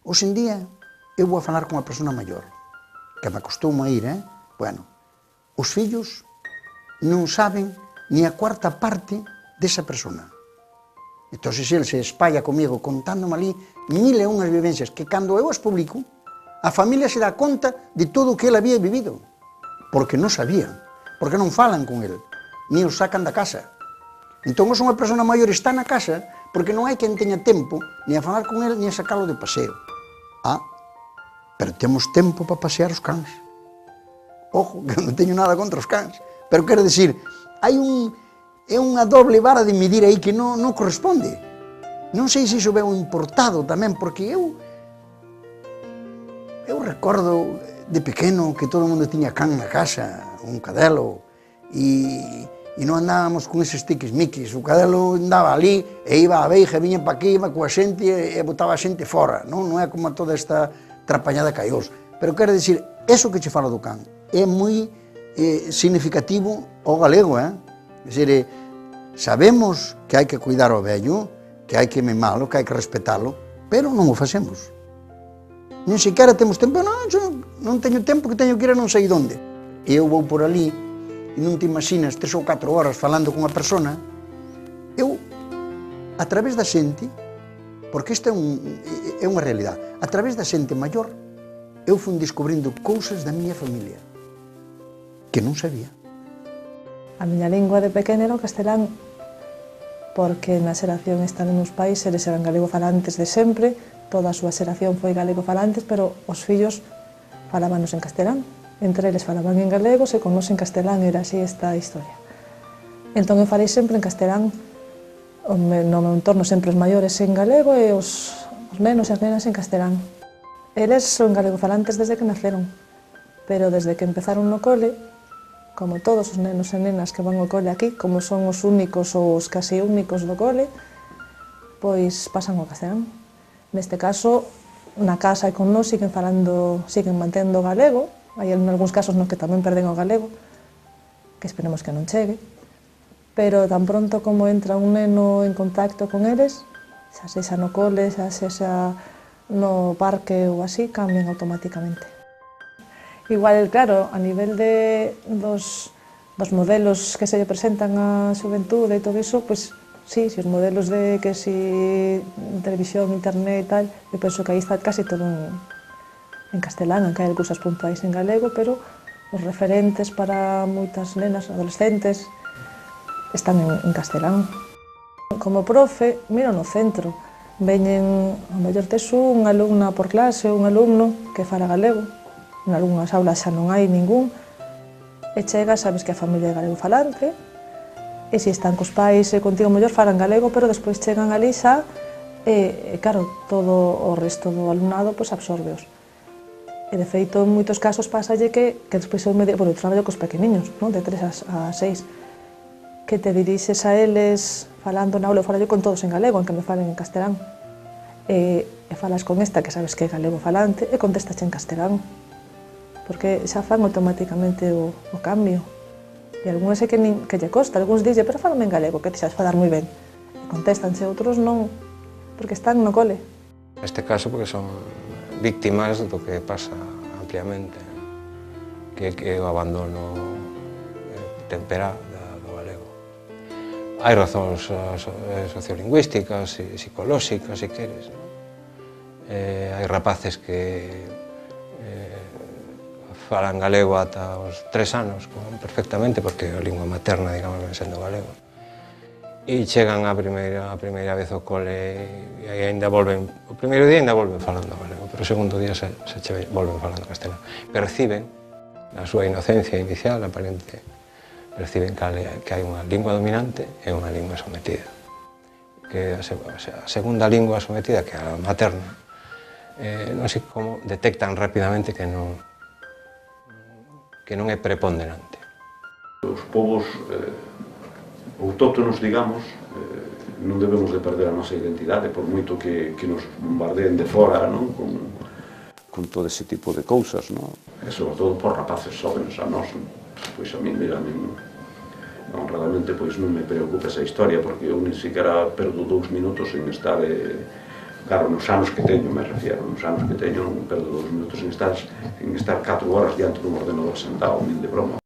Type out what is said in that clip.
Hoxe en día, eu vou a falar con unha persona maior, que me acostumo a ir, Bueno, os fillos non saben ni a cuarta parte desa persona. Entón, se ele se espalla comigo contándome ali 1001 vivencias que cando eu as publico, a familia se dá conta de todo o que ele había vivido, porque non sabían, porque non falan con ele, ni os sacan da casa. Entón, unha persona maior está na casa porque non hai quen teña tempo ni a falar con ele ni a sacalo de paseo. Pero temos tempo para pasear os cans. Ojo, que non teño nada contra os cans. Pero quero dicir, é unha doble vara de medir aí que non corresponde. Non sei se iso veo importado tamén, porque eu recordo de pequeno que todo o mundo tiña can na casa, un cadelo, e non andábamos con eses tiquis-miquis. O cadelo andaba ali e iba a veiga, viña pa aquí, iba coa xente e botaba a xente fora. Non é como toda esta trapañada que hai hoxe. Pero quero dicir, eso que che falo do can é moi significativo ao galego, É dicir, sabemos que hai que cuidar ao vello, que hai que mimalo, que hai que respetalo, pero non o facemos. Nin sequera temos tempo, non teño tempo que teño que ir a non sei onde. E eu vou por ali e non te imaginas 3 ou 4 horas falando con unha persona. Eu, a través da xente, porque isto é unha realidade, a través da xente maior, eu fui descubrindo cousas da miña familia que non sabía. A miña lingua de pequena era o castelán, porque na xeración esta nos meus pais eles eran galego-falantes de sempre, toda a súa xeración foi galego-falantes, pero os fillos falábanos en castelán. Entre eles falaban en galego, e con nos en castelán, era así esta historia. Entón eu falei sempre en castelán, no meu entorno sempre os maiores en galego e os nenos e as nenas en castelán. Eles son galego-falantes desde que naceron, pero desde que empezaron no cole, como todos os nenos e nenas que van ao cole aquí, como son os únicos ou os casi únicos do cole, pois pasan ao castelán. Neste caso, na casa e con nós siguen mantendo o galego. Hai algúns casos nos que tamén perden o galego, que esperemos que non chegue, pero tan pronto como entra un neno en contacto con eles, xa sexa no cole, xa sexa no parque ou así, cambian automáticamente. Igual, claro, a nivel dos modelos que se lle presentan á xuventude e todo iso, pois sí, os modelos de que si televisión, internet e tal, eu penso que aí está casi todo en castelán, aunque hai cousas puntuais en galego, pero os referentes para moitas nenas, adolescentes, están en castelán. Como profe, miro no centro, veñen, ao mellor tes unha alumna por clase ou un alumno que fala galego, en algunhas aulas xa non hai ningún, e chegas, sabes que a familia é galego-falante, e se están cos pais e contigo mellor falan galego, pero despois chegan ali xa, e claro, todo o resto do alumnado absorbeos. E de feito, en moitos casos pásalle que despois eu traballo cos pequeniños, de 3 a 6, que te dirixes a eles falando na aula, eu falo con todos en galego, aunque me falen en castelán, e falas con esta que sabes que é galego-falante e contestache en castelán, porque xa fan automáticamente o cambio. E algúns é que lle costa, algúns dille, pero fálame en galego, que te sabes falar moi ben. E contéstanse, outros non, porque están no cole. Neste caso, porque son víctimas do que pasa ampliamente, que é o abandono temperá do galego. Hai razóns sociolingüísticas e psicolóxicas, se queres. Hai rapaces que falan galego ata os 3 anos perfectamente, porque a lingua materna, digamos, ven sendo galego. E chegan a primeira vez ao cole e ainda volven, o primeiro día ainda volven falando galego, pero o segundo día se volven falando castelán. Perciben, na súa inocencia inicial, aparente, perciben que hai unha lingua dominante e unha lingua sometida. Que a segunda lingua sometida, que é a materna, non sei como detectan rapidamente que non é preponderante. Os povos autóctonos, digamos, non debemos de perder a nosa identidade, por moito que nos bombardeen de fora, con todo ese tipo de cousas, e sobre todo por rapaces jóvenes, a nós, pois a mí, mira, honradamente, pois non me preocupa esa historia, porque eu nin sequera perdo 2 minutos en estar Claro, nos anos que teño, me refiero, nos anos que teño, non perdo 2 minutos en estar 4 horas diante dun ordenador sentado, mil de broma.